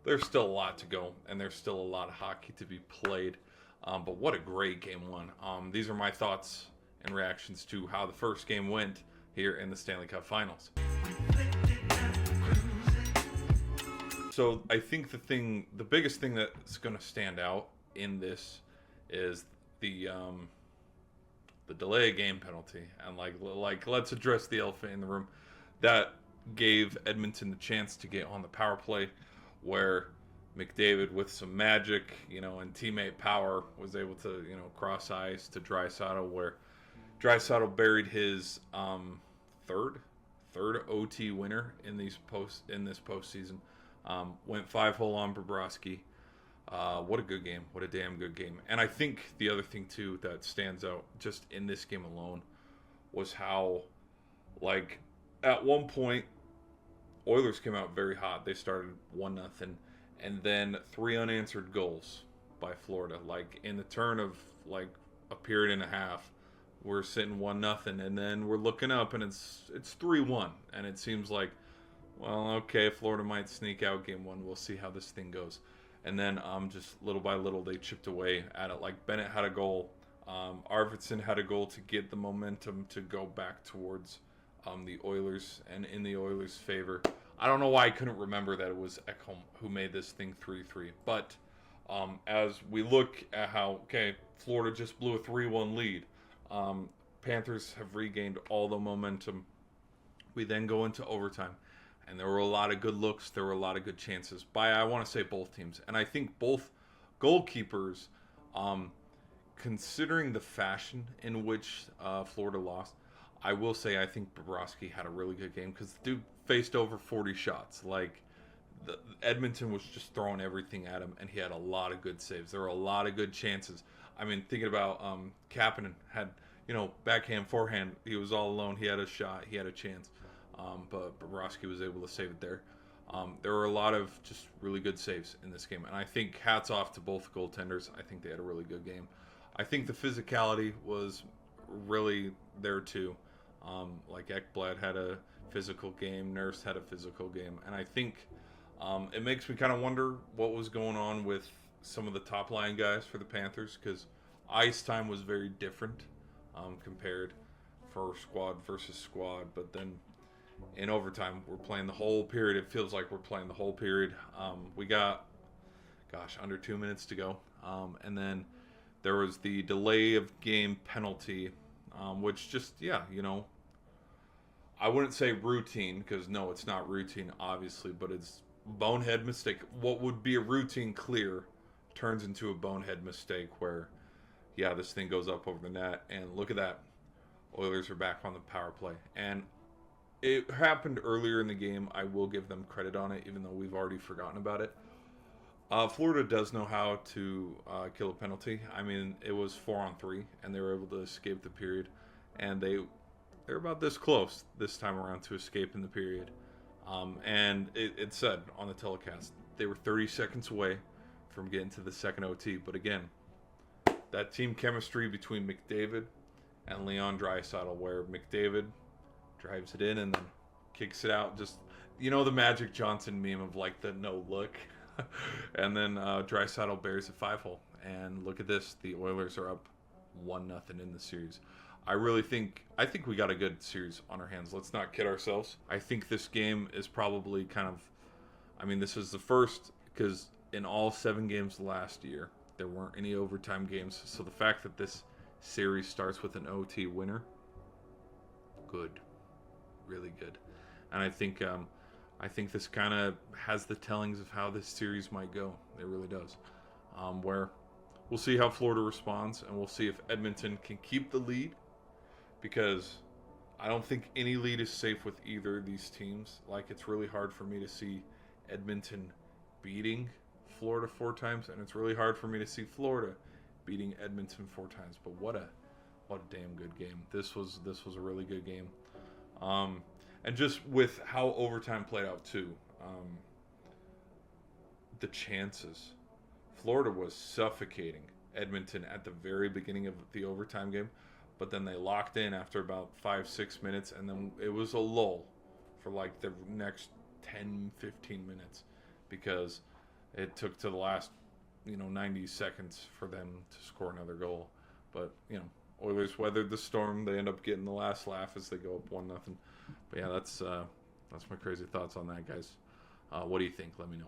there's still a lot to go, and there's still a lot of hockey to be played. But what a great game one. These are my thoughts and reactions to how the first game went here in the Stanley Cup Finals. So I think the biggest thing that's going to stand out in this is the delay of game penalty, and like let's address the elephant in the room. That gave Edmonton the chance to get on the power play, where McDavid, with some magic, and teammate power, was able to, cross ice to Draisaitl, where Draisaitl buried his third OT winner in this postseason. Went 5-hole on Bobrovsky. What a good game. What a damn good game. And I think the other thing, too, that stands out just in this game alone was how, at one point, Oilers came out very hot. They started 1-0, and then 3 unanswered goals by Florida. In the turn of, a period and a half, we're sitting 1-0, and then we're looking up, and it's 3-1. And it seems like, well, okay, Florida might sneak out game one. We'll see how this thing goes. And then just little by little, they chipped away at it. Bennett had a goal. Arvidsson had a goal to get the momentum to go back towards the Oilers and in the Oilers' favor. I don't know why I couldn't remember that it was Ekholm who made this thing 3-3. But as we look at how, Florida just blew a 3-1 lead. Panthers have regained all the momentum. We then go into overtime. And there were a lot of good looks. There were a lot of good chances by, I want to say, both teams. And I think both goalkeepers, considering the fashion in which Florida lost, I will say I think Bobrovsky had a really good game because the dude faced over 40 shots. Edmonton was just throwing everything at him, and he had a lot of good saves. There were a lot of good chances. I mean, thinking about Kapanen had, backhand, forehand. He was all alone. He had a shot. He had a chance. But Bobrovsky was able to save it there. There were a lot of just really good saves in this game. And I think hats off to both goaltenders. I think they had a really good game. I think the physicality was really there too. Ekblad had a physical game. Nurse had a physical game. And I think it makes me kind of wonder what was going on with some of the top line guys for the Panthers, because ice time was very different compared for squad versus squad. But then in overtime, we're playing the whole period. It feels like we're playing the whole period. We got, under 2 minutes to go. And then there was the delay of game penalty, which just, I wouldn't say routine, because no, it's not routine, obviously, but it's bonehead mistake. What would be a routine clear turns into a bonehead mistake where, this thing goes up over the net. And look at that. Oilers are back on the power play. And it happened earlier in the game. I will give them credit on it, even though we've already forgotten about it. Florida does know how to kill a penalty. I mean, it was 4-on-3, and they were able to escape the period. And they're about this close this time around to escaping the period. And it said on the telecast, they were 30 seconds away from getting to the second OT. But again, that team chemistry between McDavid and Leon Draisaitl, where McDavid drives it in and then kicks it out. Just, the Magic Johnson meme of the no look. And then Draisaitl buries a 5-hole. And look at this. The Oilers are up 1-0 in the series. I think we got a good series on our hands. Let's not kid ourselves. I think this game is probably this is the first, because in all 7 games last year, there weren't any overtime games. So the fact that this series starts with an OT winner, good. Really good. And I think this kind of has the tellings of how this series might go. It really does. Where we'll see how Florida responds, and we'll see if Edmonton can keep the lead, because I don't think any lead is safe with either of these teams. It's really hard for me to see Edmonton beating Florida 4 times, and it's really hard for me to see Florida beating Edmonton 4 times. But what a damn good game. This was a really good game. And just with how overtime played out too, the chances. Florida was suffocating Edmonton at the very beginning of the overtime game, but then they locked in after about 5-6 minutes, and then it was a lull for the next 10-15 minutes, because it took to the last 90 seconds for them to score another goal. But Oilers weathered the storm. They end up getting the last laugh as they go up 1-0. But yeah, that's my crazy thoughts on that, guys. What do you think? Let me know.